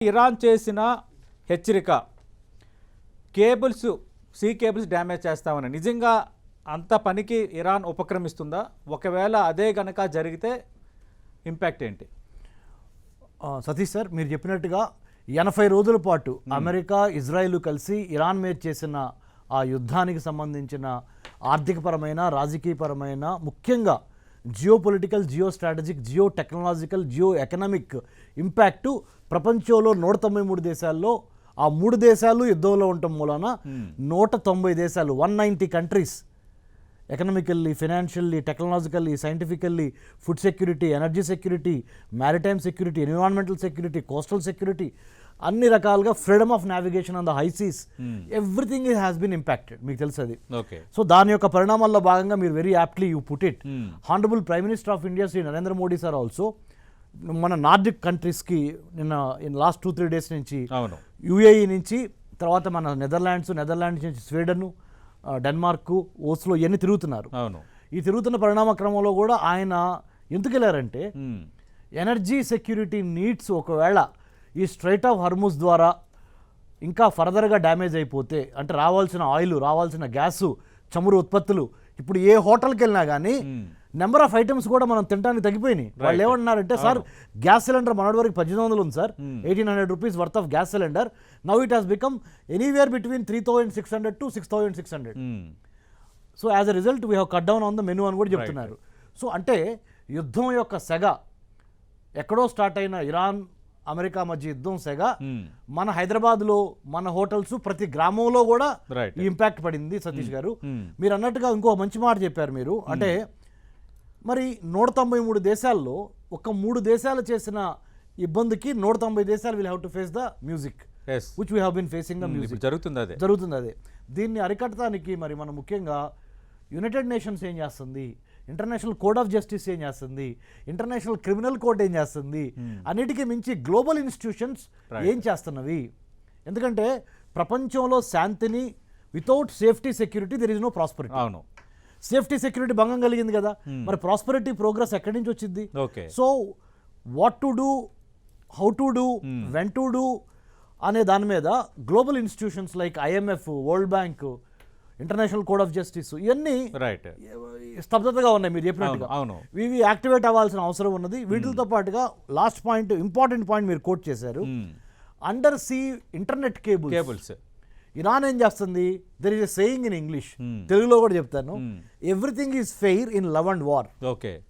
Iran చేసిన హెచ్చరిక cables see cables damage చేస్తామని నిజంగా అంత పనికి ఇరాన్ ఉపక్రమిస్తుందా? ఒకవేళ అదే గనక జరిగితే ఇంపాక్ట్ ఏంటి? సతీష్ సార్, మీరు చెప్పినట్టుగా 80 రోజుల పాటు అమెరికా ఇజ్రాయిల్ కలిసి ఇరాన్ మీద చేసిన ఆ యుద్ధానికి సంబంధించిన ఆర్థికపరమైన రాజకీయపరమైన ముఖ్యంగా geopolitical, geostrategic, geotechnological, geoeconomic impact ప్రపంచంలో 193 దేశాల్లో ఆ 3 దేశాలు యుద్ధంలో ఉండటం మూలన 190 దేశాలు 190 countries economically, financially, technologically, scientifically, food security, energy security, maritime security, environmental security, coastal security, అన్ని రకాలుగా freedom of navigation on the high seas, everything has been impacted. మీకు తెలుసు అది. సో దాని యొక్క పరిణామాల్లో భాగంగా మీరు very aptly you put it. Honourable prime minister of India Shri Narendra Modi sir also మన నార్డిక్ కంట్రీస్కి నిన్న లాస్ట్ 2-3 డేస్ నుంచి యుఏఈ నుంచి, తర్వాత మన నెదర్లాండ్స్ నుంచి స్వీడన్, డెన్మార్క్, ఓస్లో ఇవన్నీ తిరుగుతున్నారు. ఈ తిరుగుతున్న పరిణామ క్రమంలో కూడా ఆయన ఎందుకు వెళ్ళారంటే ఎనర్జీ సెక్యూరిటీ నీడ్స్ ఒకవేళ ఈ స్ట్రైట్ ఆఫ్ హర్ముజ్ ద్వారా ఇంకా ఫర్దర్గా డ్యామేజ్ అయిపోతే, అంటే రావాల్సిన ఆయిల్, రావాల్సిన గ్యాసు, చమురు ఉత్పత్తులు, ఇప్పుడు ఏ హోటల్కి వెళ్ళినా కానీ నెంబర్ ఆఫ్ ఐటమ్స్ కూడా మనం తినడానికి తగ్గిపోయినాయి. వాళ్ళు ఏమంటున్నారంటే, సార్ గ్యాస్ సిలిండర్ మనటి వరకు 1800 ఉంది sir, 1800 rupees worth of gas cylinder, now it has become anywhere between 3600 to 6600. So as a result we have cut down on the menu అని కూడా చెప్తున్నారు. సో అంటే యుద్ధం యొక్క సెగ ఎక్కడో స్టార్ట్ అయిన ఇరాన్ అమెరికా మధ్య యుద్ధం సెగ మన హైదరాబాద్లో మన హోటల్స్ ప్రతి గ్రామంలో కూడా ఈ ఇంపాక్ట్ పడింది. సతీష్ గారు, మీరు అన్నట్టుగా ఇంకో మంచి మాట చెప్పారు మీరు. అంటే మరి 193 దేశాల్లో ఒక 3 దేశాలు చేసిన ఇబ్బందికి 190 దేశాలు will have to face the music, which we have been facing the music. జరుగుతుంది అదే. దీన్ని అరికట్టడానికి మరి మనం ముఖ్యంగా యునైటెడ్ నేషన్స్ ఏం చేస్తుంది, ఇంటర్నేషనల్ కోడ్ ఆఫ్ జస్టిస్ ఏం చేస్తుంది, ఇంటర్నేషనల్ క్రిమినల్ కోర్ట్ ఏం చేస్తుంది, అన్నిటికీ మించి గ్లోబల్ ఇన్స్టిట్యూషన్స్ ఏం చేస్తున్నవి? ఎందుకంటే ప్రపంచంలో శాంతిని without safety security there is no prosperity. అవును, సేఫ్టీ సెక్యూరిటీ భంగం కలిగింది కదా, మరి ప్రాస్పరిటీ ప్రోగ్రెస్ ఎక్కడి నుంచి వచ్చింది? So what to do, how to do, when to do అనే దాని మీద global institutions like IMF, world bank, international code of justice ఇవన్నీ స్తబ్దతగా ఉన్నాయి. మీరు చెప్పినట్టుగా ఇవి యాక్టివేట్ అవ్వాల్సిన అవసరం ఉన్నది. వీటితో పాటుగా లాస్ట్ పాయింట్, ఇంపార్టెంట్ పాయింట్ మీరు కోట్ చేశారు, under see internet cables. Iran ఏం చేస్తుంది, there is a saying in English, తెలుగులో కూడా చెప్తాను, everything is fair in love and war.